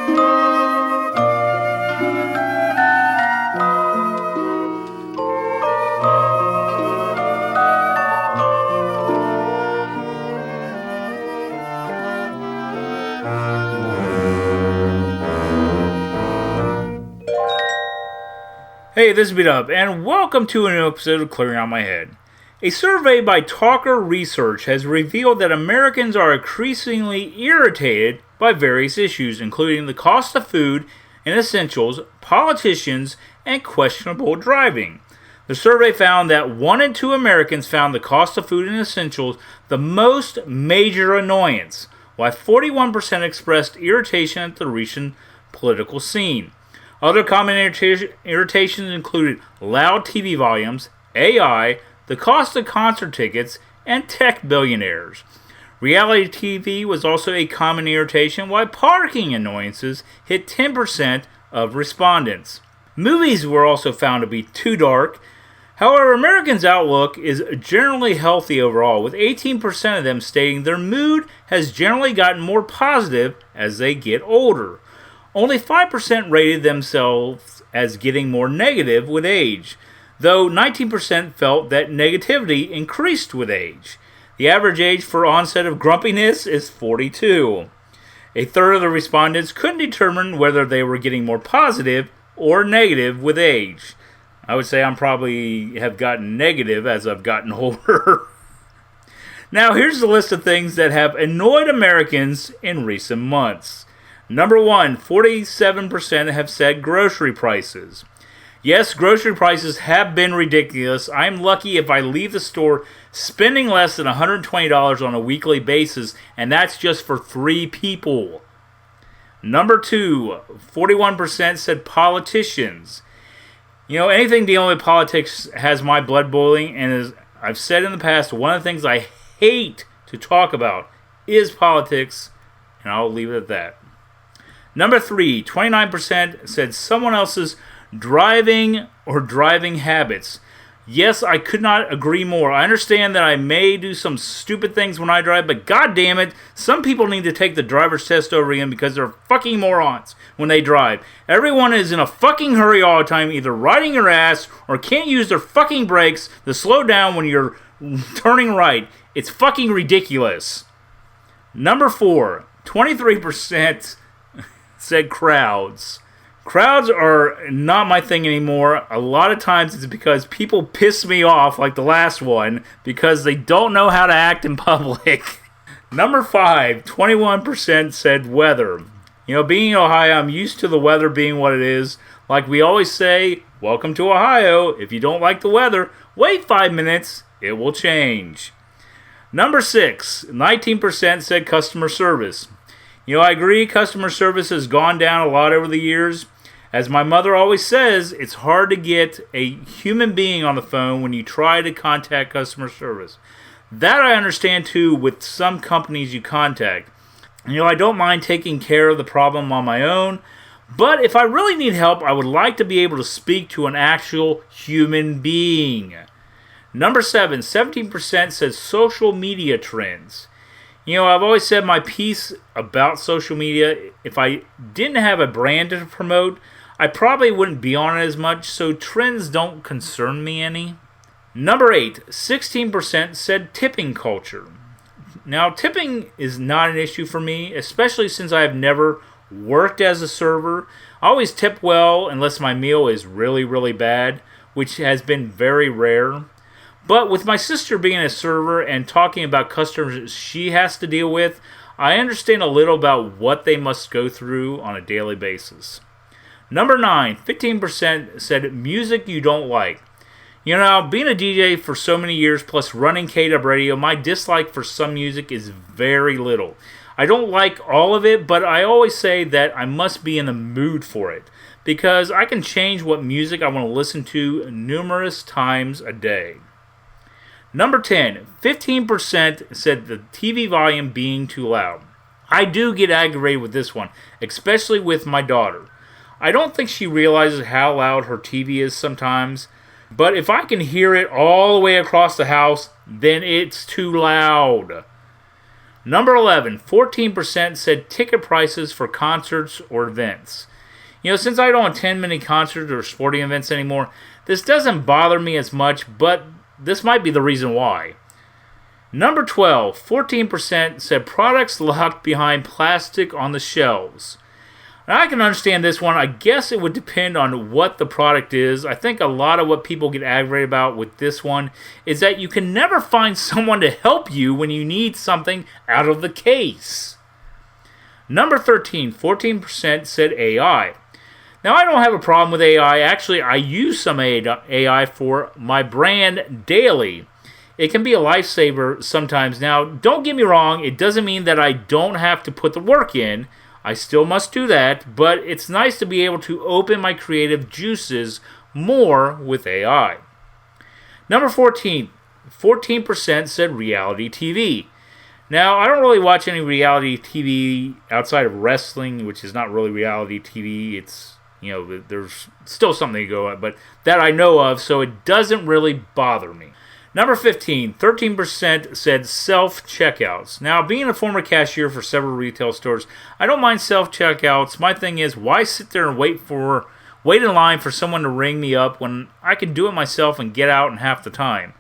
Hey, this is Beat Up, and welcome to a new episode of Clearing Out My Head. A survey by Talker Research has revealed that Americans are increasingly irritated by various issues, including the cost of food and essentials, politicians, and questionable driving. The survey found that 1 in 2 Americans found the cost of food and essentials the most major annoyance, while 41% expressed irritation at the recent political scene. Other common irritations included loud TV volumes, AI, the cost of concert tickets, and tech billionaires. Reality TV was also a common irritation, while parking annoyances hit 10% of respondents. Movies were also found to be too dark. However, Americans' outlook is generally healthy overall, with 18% of them stating their mood has generally gotten more positive as they get older. Only 5% rated themselves as getting more negative with age, though 19% felt that negativity increased with age. The average age for onset of grumpiness is 42. A third of the respondents couldn't determine whether they were getting more positive or negative with age. I would say I'm probably have gotten negative as I've gotten older. Now here's the list of things that have annoyed Americans in recent months. Number 1, 47% have said grocery prices. Yes, grocery prices have been ridiculous. I'm lucky if I leave the store spending less than $120 on a weekly basis, and that's just for 3 people. Number 2, 41% said politicians. You know, anything dealing with politics has my blood boiling, and as I've said in the past, one of the things I hate to talk about is politics, and I'll leave it at that. Number 3, 29% said someone else's driving or driving habits. Yes, I could not agree more. I understand that I may do some stupid things when I drive, but god damn it, some people need to take the driver's test over again because they're fucking morons when they drive. Everyone is in a fucking hurry all the time, either riding your ass or can't use their fucking brakes to slow down when you're turning right. It's fucking ridiculous. Number 4, 23% said crowds. Crowds are not my thing anymore. A lot of times it's because people piss me off, like the last one, because they don't know how to act in public. Number 5, 21% said weather. You know, being in Ohio, I'm used to the weather being what it is. Like we always say, welcome to Ohio. If you don't like the weather, wait 5 minutes. It will change. Number 6, 19% said customer service. You know, I agree customer service has gone down a lot over the years. As my mother always says, it's hard to get a human being on the phone when you try to contact customer service. That I understand too with some companies you contact. You know, I don't mind taking care of the problem on my own, but if I really need help, I would like to be able to speak to an actual human being. Number 7, 17% said social media trends. You know, I've always said my piece about social media, if I didn't have a brand to promote, I probably wouldn't be on it as much, so trends don't concern me any. Number 8, 16% said tipping culture. Now, tipping is not an issue for me, especially since I have never worked as a server. I always tip well unless my meal is really, really bad, which has been very rare. But with my sister being a server and talking about customers she has to deal with, I understand a little about what they must go through on a daily basis. Number 9, 15% said music you don't like. You know, being a DJ for so many years plus running K-Dub Radio, my dislike for some music is very little. I don't like all of it, but I always say that I must be in the mood for it, because I can change what music I want to listen to numerous times a day. Number 10, 15% said the TV volume being too loud. I do get aggravated with this one, especially with my daughter. I don't think she realizes how loud her TV is sometimes, but if I can hear it all the way across the house, then it's too loud. Number 11, 14% said ticket prices for concerts or events. Since I don't attend many concerts or sporting events anymore, this doesn't bother me as much, but this might be the reason why. Number 12, 14% said products locked behind plastic on the shelves. Now, I can understand this one. I guess it would depend on what the product is. I think a lot of what people get aggravated about with this one is that you can never find someone to help you when you need something out of the case. Number 13, 14% said AI. Now, I don't have a problem with AI. Actually, I use some AI for my brand daily. It can be a lifesaver sometimes. Now, don't get me wrong. It doesn't mean that I don't have to put the work in. I still must do that, but it's nice to be able to open my creative juices more with AI. Number 14, 14% said reality TV. Now, I don't really watch any reality TV outside of wrestling, which is not really reality TV. It's, there's still something to go at, but that I know of, so it doesn't really bother me. Number 15, 13% said self-checkouts. Now, being a former cashier for several retail stores, I don't mind self-checkouts. My thing is, why sit there and wait in line for someone to ring me up when I can do it myself and get out in half the time?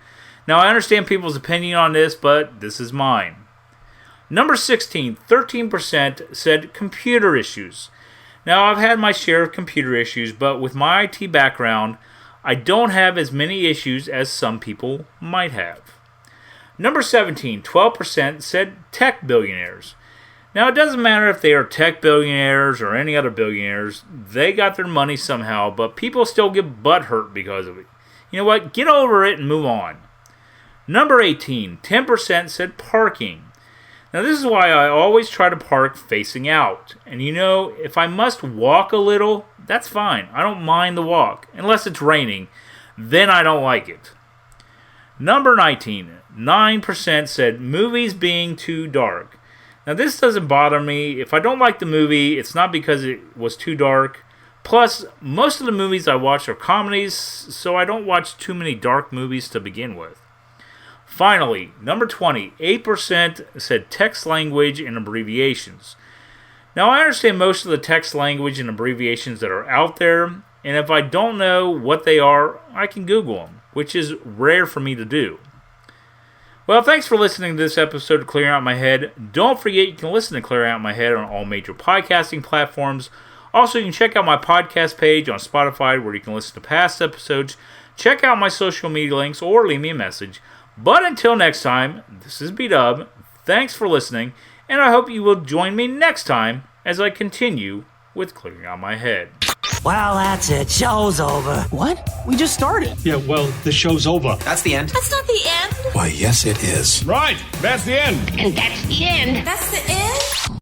Now, I understand people's opinion on this, but this is mine. Number 16, 13% said computer issues. Now, I've had my share of computer issues, but with my IT background, I don't have as many issues as some people might have. Number 17, 12% said tech billionaires. Now, it doesn't matter if they are tech billionaires or any other billionaires. They got their money somehow, but people still get butthurt because of it. You know what? Get over it and move on. Number 18, 10% said parking. Now, this is why I always try to park facing out. And if I must walk a little, that's fine. I don't mind the walk. Unless it's raining, then I don't like it. Number 19, 9% said movies being too dark. Now, this doesn't bother me. If I don't like the movie, it's not because it was too dark. Plus, most of the movies I watch are comedies, so I don't watch too many dark movies to begin with. Finally, number 20, 8% said text language and abbreviations. Now, I understand most of the text language and abbreviations that are out there, and if I don't know what they are, I can Google them, which is rare for me to do. Well, thanks for listening to this episode of Clearing Out My Head. Don't forget you can listen to Clearing Out My Head on all major podcasting platforms. Also, you can check out my podcast page on Spotify where you can listen to past episodes, check out my social media links, or leave me a message. But until next time, this is B-Dub. Thanks for listening, and I hope you will join me next time as I continue with Clearing Out My Head. Well, that's it. Show's over. What? We just started. Yeah, well, the show's over. That's the end. That's not the end. Why, yes, it is. Right, that's the end. And that's the end. That's the end?